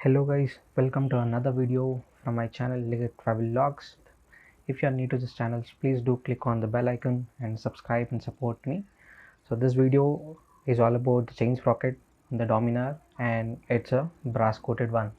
Hello guys, welcome to another video from my channel Liggett Travel Logs. If you are new to this channel, please do click on the bell icon and subscribe and support me. So this video is all about the chain sprocket, the Dominar, and it's a brass coated one.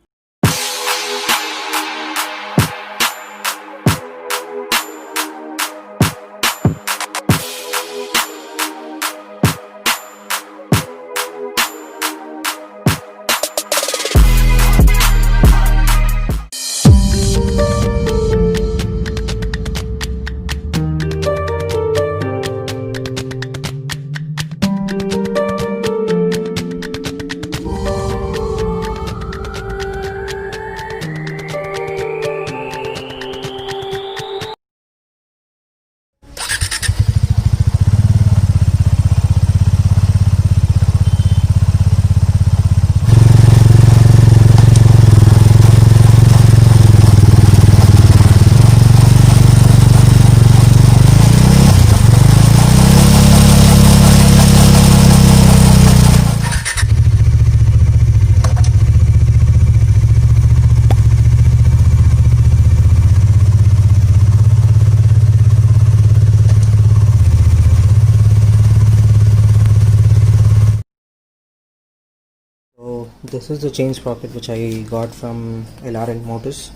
So this is the chain sprocket which I got from LRN Motors.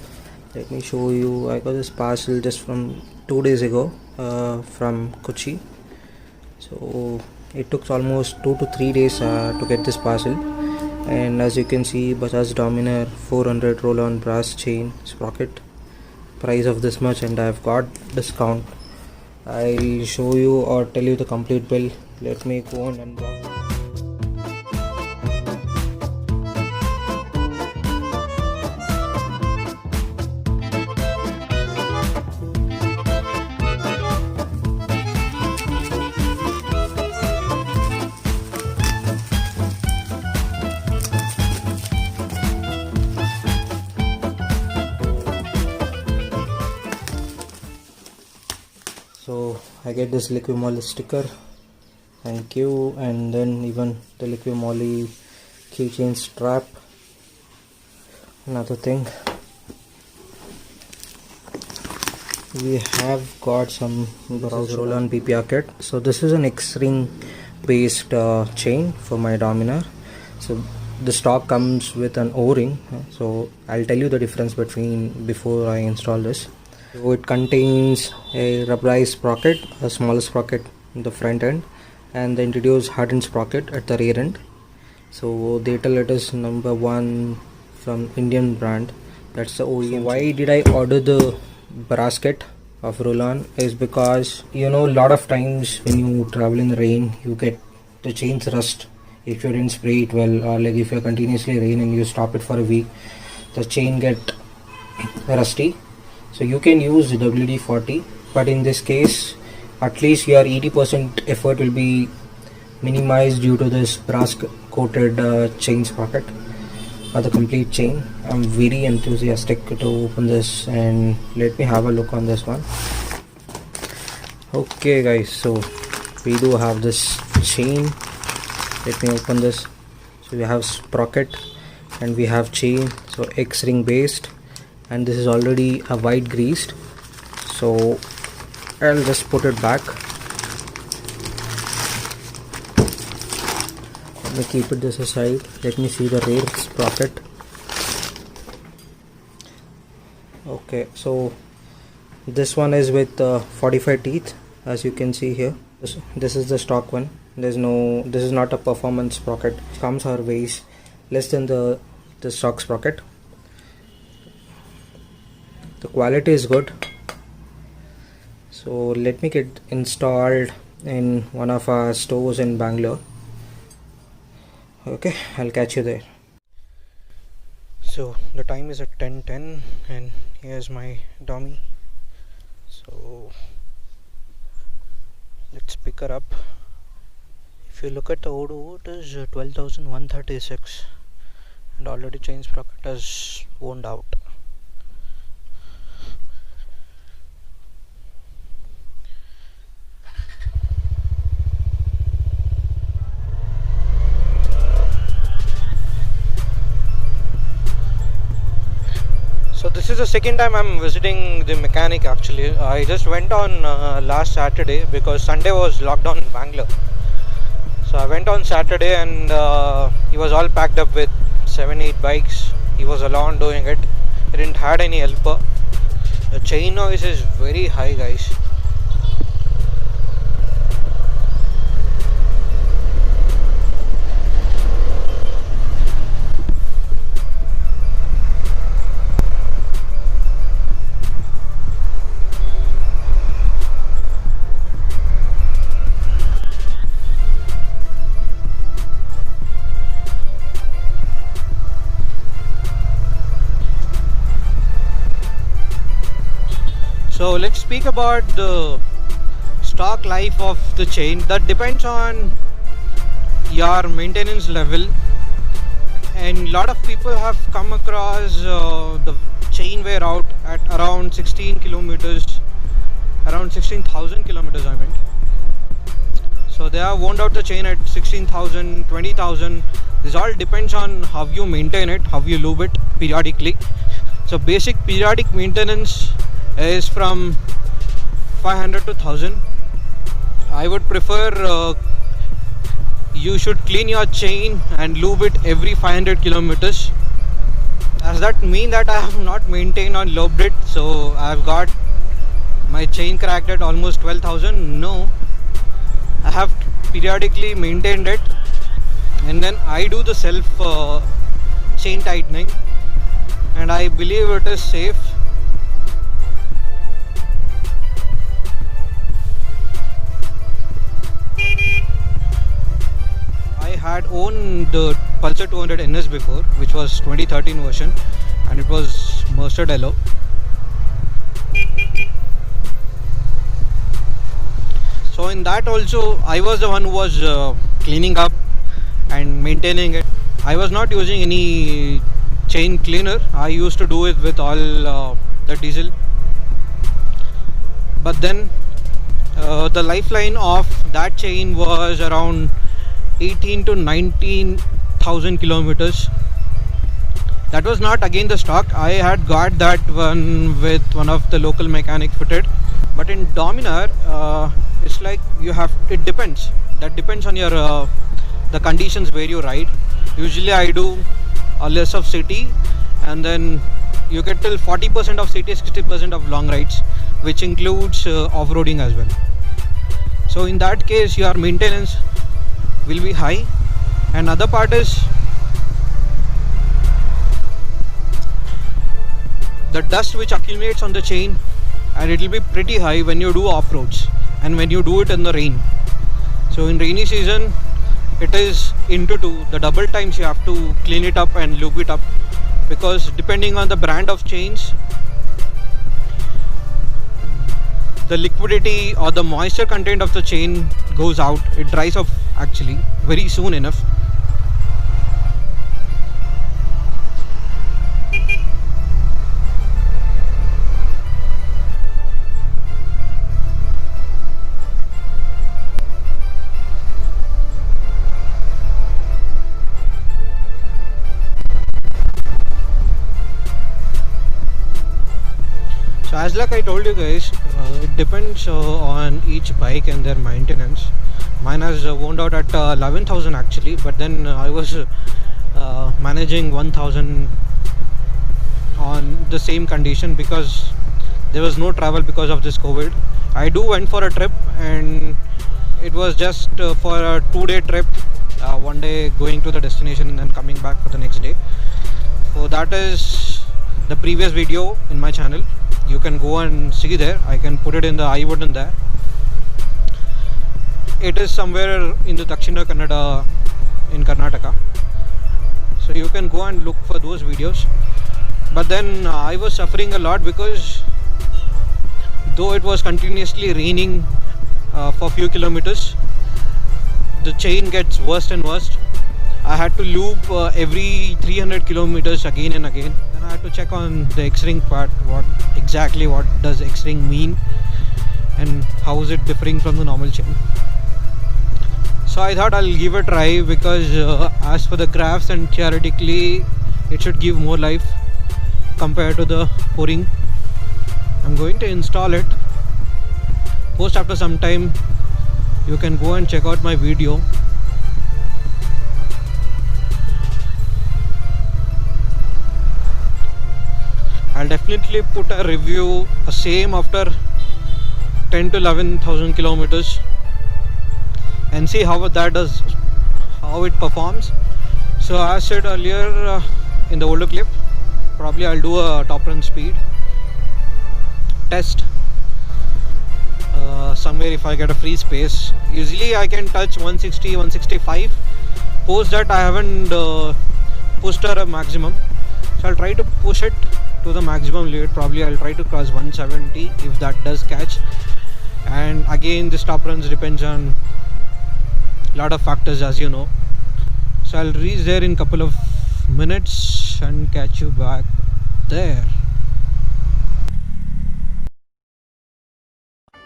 Let me show you. I got this parcel just from 2 days ago from Kochi. So it took almost 2 to 3 days to get this parcel. And as you can see, Bajaj Dominar 400 roll-on brass chain sprocket. Price of this much, and I've got discount. I'll show you or tell you the complete bill. Let me go and unbox. So I get this Liqui Moly sticker, thank you, and then even the Liqui Moly keychain strap. Another thing, we have got some roll-on PPR kit. So this is an X-ring based chain for my Dominar. So the stock comes with an O-ring, so I'll tell you the difference between before I install this. So it contains a rubberized sprocket, a smaller sprocket in the front end, and the introduced hardened sprocket at the rear end. So they tell it is number 1 from Indian brand, that's the OEM. So why did I order the brass kit of roll-on is because, you know, a lot of times when you travel in the rain, you get the chains rust if you didn't spray it well, or like if you're continuously rain and you stop it for a week, the chain get rusty. So you can use WD-40, but in this case at least your 80% effort will be minimized due to this brass coated chain sprocket or the complete chain. I'm very enthusiastic to open this, and let me have a look on this one. Okay guys, so we do have this chain. Let me open this. So we have sprocket and we have chain, so X-ring based, and this is already a white greased. So I'll just put it back. Let me keep it this aside. Let me see the rear sprocket. Okay, so this one is with 45 teeth, as you can see here. This is the stock one. This is not a performance sprocket. It comes or weighs less than the stock sprocket. The quality is good. So let me get installed in one of our stores in Bangalore. Okay, I'll catch you there. So the time is at 10:10 and here's my dummy. So let's pick her up. If you look at the Odo, it is 12,136 and already chain sprocket has worn out. this is the second time I'm visiting the mechanic actually. I just went on last Saturday because Sunday was lockdown in Bangalore. So I went on Saturday and he was all packed up with 7-8 bikes. He was alone doing it. He didn't had any helper. The chain noise is very high, guys. So let's speak about the stock life of the chain. That depends on your maintenance level, and a lot of people have come across the chain wear out at around 16 kilometers, around 16,000 kilometers I meant. So they have worn out the chain at 16,000, 20,000. This all depends on how you maintain it, how you lube it periodically. So basic periodic maintenance is from 500 to 1000. I would prefer you should clean your chain and lube it every 500 kilometers. Does that mean that I have not maintained or lubed it, so I have got my chain cracked at almost 12,000? No, I have periodically maintained it, and then I do the self chain tightening, and I believe it is safe. I had owned the Pulsar 200 NS before, which was 2013 version, and it was mustard yellow. So in that also, I was the one who was cleaning up and maintaining it. I was not using any chain cleaner. I used to do it with all the diesel. But then the lifeline of that chain was around 18 to 19,000 kilometers. That was not again the stock. I had got that one with one of the local mechanic fitted. But in Dominar, it's like you have. It depends. That depends on your the conditions where you ride. Usually I do a less of city, and then you get till 40% of city, 60% of long rides, which includes off-roading as well. So in that case, your maintenance will be high. And other part is the dust which accumulates on the chain, and it will be pretty high when you do off-roads and when you do it in the rain. So in rainy season, it is into two. The double times you have to clean it up and lube it up, because depending on the brand of chains, the liquidity or the moisture content of the chain goes out. It dries off actually very soon enough. So as like I told you guys, it depends on each bike and their maintenance. Mine has worn out at 11,000 actually, but then I was managing 1,000 on the same condition because there was no travel because of this COVID. I went for a trip, and it was just for a 2-day trip, one day going to the destination and then coming back for the next day. So that is the previous video in my channel. You can go and see there. I can put it in the I button there. It is somewhere in the Dakshina Kannada in Karnataka. So you can go and look for those videos. But then I was suffering a lot because though it was continuously raining for a few kilometers, the chain gets worse and worse. I had to loop every 300 kilometers again and again. Then I had to check on the X-ring part, what does X-ring mean and how is it differing from the normal chain. So I thought I'll give it a try because as for the graphs and theoretically it should give more life. compared to the O-ring. I'm going to install it. Post after some time, you can go and check out my video. I'll definitely put a review, same after 10 to 11,000 kilometers, and see how that does, how it performs. So as said earlier in the older clip, probably I'll do a top run speed test somewhere if I get a free space. Usually I can touch 160, 165. Post that I haven't pushed her a maximum, so I'll try to push it to the maximum limit. Probably I'll try to cross 170 if that does catch. And again, this top runs depends on a lot of factors, as you know. So I'll reach there in couple of minutes and catch you back there.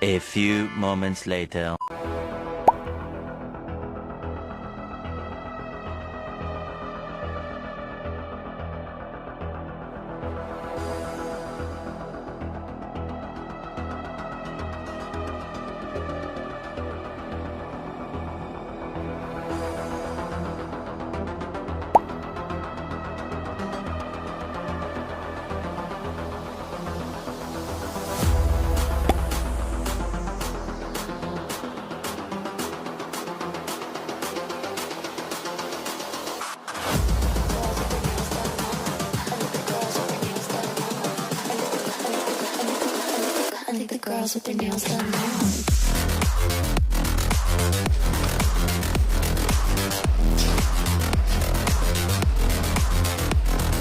A few moments later. I think the girls with their nails done now.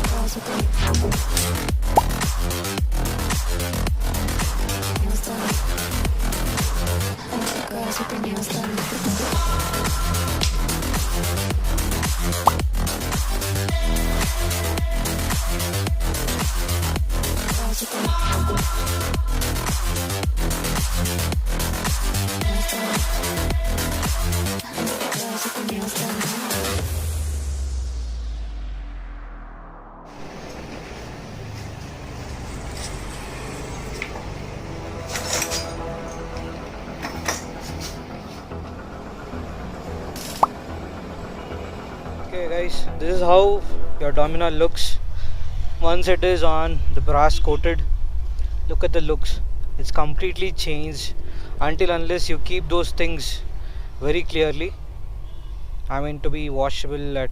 Girls with their nails done. I think the girls with their nails done. Girls with their Okay guys, this is how your Dominar looks once it is on the brass coated. Look at the looks, it's completely changed unless you keep those things very clearly. I mean to be washable at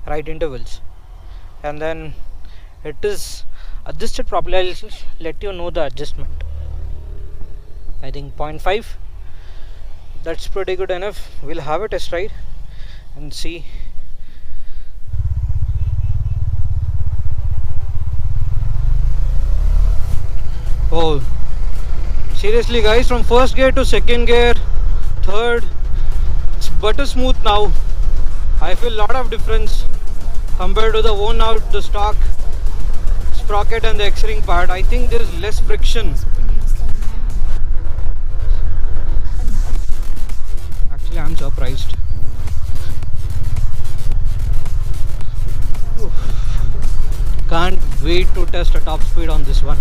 right intervals, and then it is adjusted properly. I'll let you know the adjustment. I think 0.5, that's pretty good enough. We'll have a test ride and see. Oh, seriously guys, from first gear to second gear, third, it's butter smooth now. I feel a lot of difference compared to the worn out, the stock sprocket and the X-ring part. I think there is less friction. Actually, I'm surprised. Can't wait to test a top speed on this one.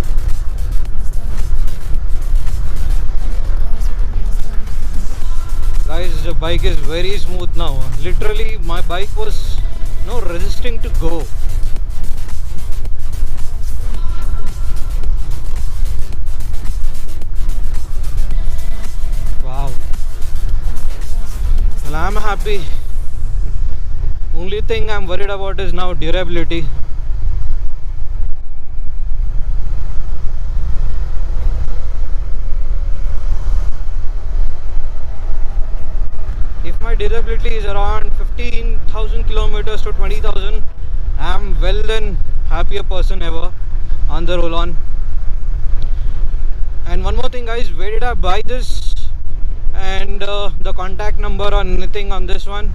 Guys, the bike is very smooth now. Literally, my bike was resisting to go. Wow. Well, I'm happy. Only thing I'm worried about is now durability. If my durability is around 15,000 kilometers to 20,000, I'm well then happier person ever on the roll-on. And one more thing guys, where did I buy this and the contact number or anything on this one,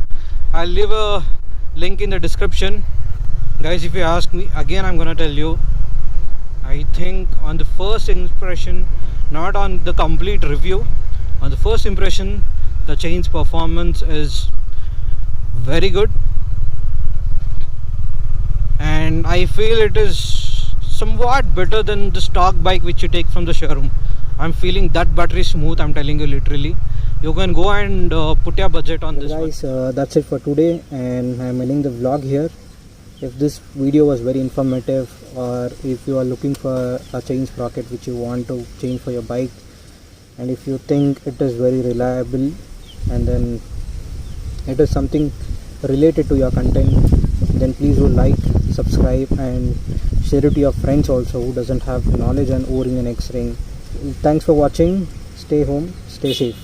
I'll leave a link in the description. Guys, if you ask me again, I'm gonna tell you, I think on the first impression, not on the complete review, on the first impression, the chain's performance is very good, and I feel it is somewhat better than the stock bike which you take from the showroom. I'm feeling that battery smooth, I'm telling you literally. You can go and put your budget on this one. Guys, that's it for today, and I'm ending the vlog here. If this video was very informative, or if you are looking for a chain sprocket which you want to change for your bike, and if you think it is very reliable, and then it is something related to your content, then please do like, subscribe, and share it to your friends also who doesn't have knowledge on O-ring and X-ring. Thanks for watching. Stay home, stay safe.